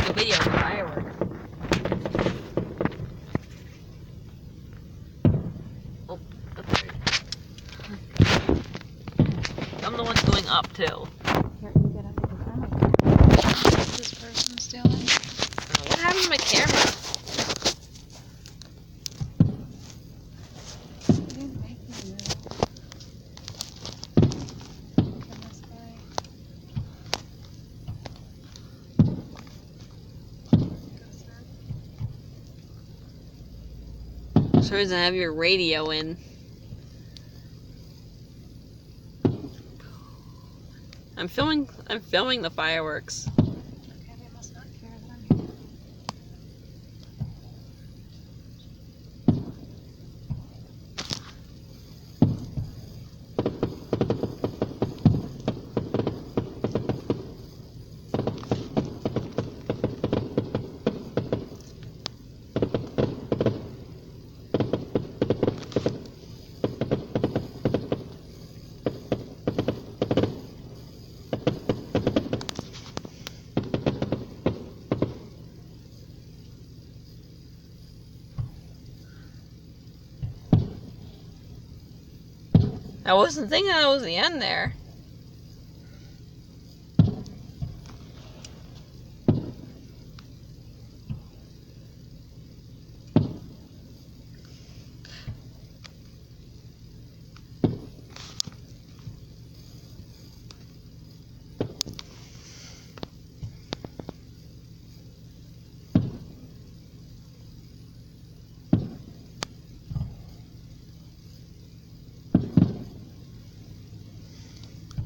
a video of the fireworks. Oh, that's weird. I'm the one going up too. What's this person stealing? What happened to my camera? He didn't make me move. From this guy. For some reason I have your radio in. I'm filming the fireworks. Okay, they must not care that I'm here. I wasn't thinking that was the end there.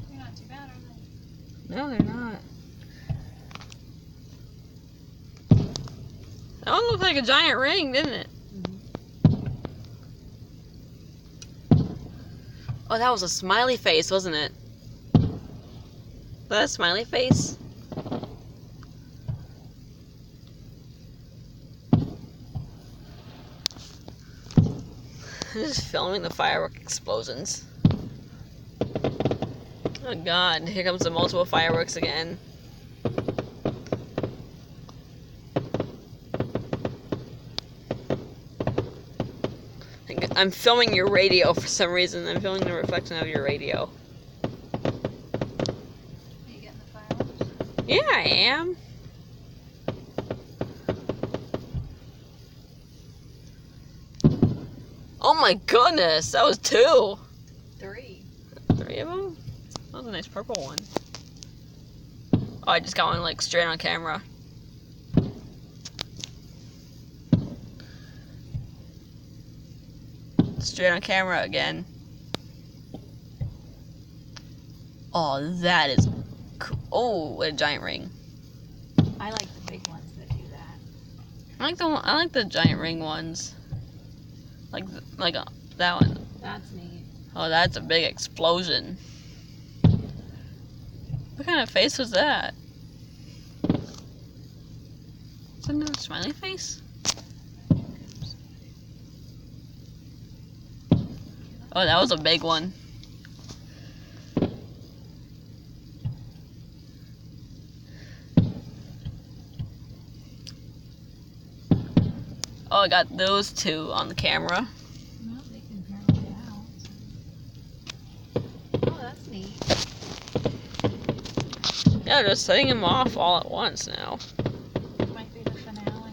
They're not too bad, are they? No, they're not. That one looked like a giant ring, didn't it? Oh, that was a smiley face, wasn't it? Was that a smiley face? I'm just filming the firework explosions. Oh god, here comes the multiple fireworks again. I'm filming your radio for some reason. I'm filming the reflection of your radio. Are you getting the fireworks? Yeah, I am. Oh my goodness, that was 2. 3. 3 of them? That was a nice purple one. Oh, I just got one like straight on camera. Straight on camera again. Oh, that is cool. Oh, what a giant ring. I like the big ones that do that. I like the giant ring ones. Like that one. That's neat. Oh, that's a big explosion. What kind of face was that? Is that another smiley face? Oh, that was a big one. Oh, I got those 2 on the camera. Well, they can apparently get out. Oh, that's neat. Yeah, they're setting them off all at once now. Might be the finale.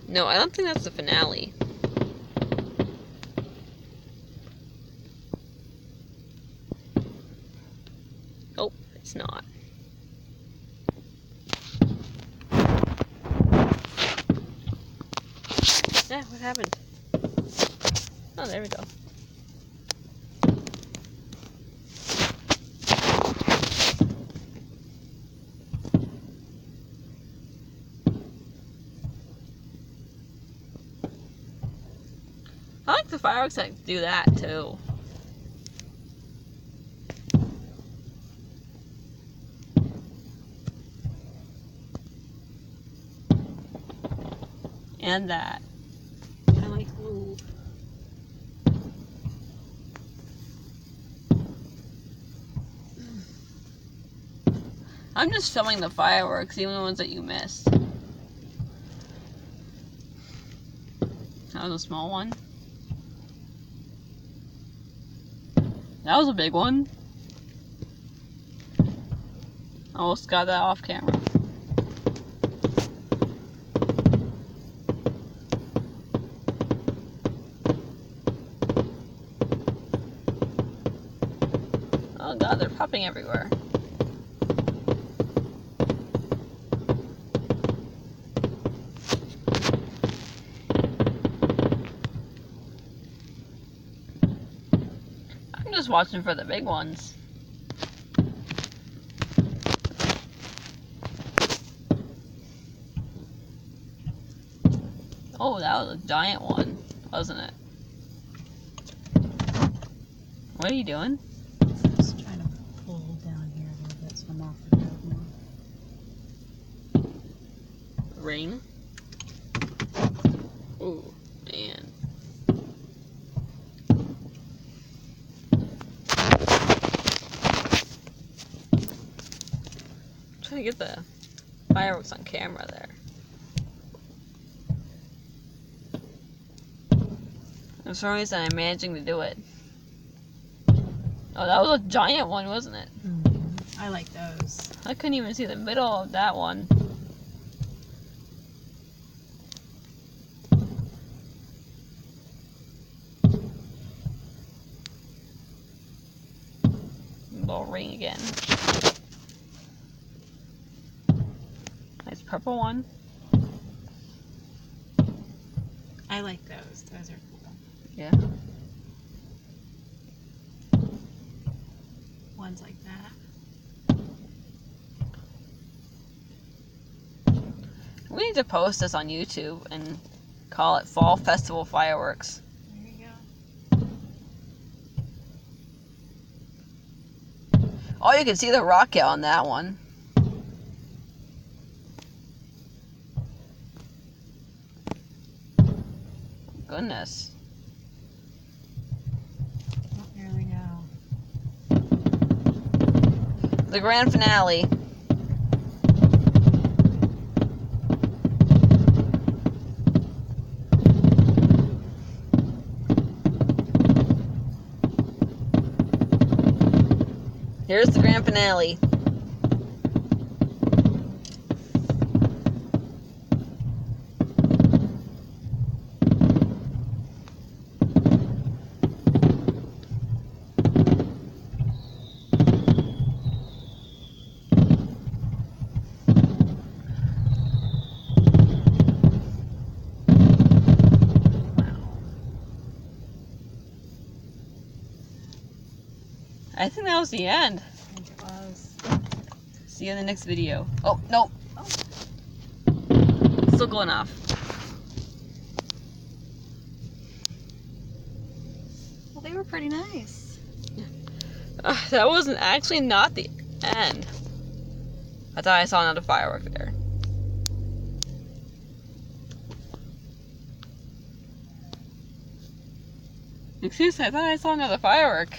No, I don't think that's the finale. Oh, it's not. Yeah, what happened? Oh, there we go. I like the fireworks that do that too. And that. I like blue. I'm just filming the fireworks, even the ones that you missed. That was a small one. That was a big one. Almost got that off camera. Oh god, they're popping everywhere. I'm just watching for the big ones. Oh, that was a giant one, wasn't it? What are you doing? Just trying to pull down here a little bit so I'm off the road more. Ring. Ooh, man. I'm trying to get the fireworks on camera there. For some reason, I'm managing to do it. Oh, that was a giant one, wasn't it? Mm-hmm. I like those. I couldn't even see the middle of that one. Little ring again. Nice purple one. I like those. Those are cool. Yeah. Ones like that. We need to post this on YouTube and call it Fall Festival Fireworks. There you go. Oh, you can see the rocket on that one. Goodness. Oh, here we go. The grand finale. Here's the grand finale. I think that was the end. I think it was. See you in the next video. Oh, no. Oh. Still going off. Well, they were pretty nice. That wasn't actually not the end. I thought I saw another firework there. Excuse me, I thought I saw another firework.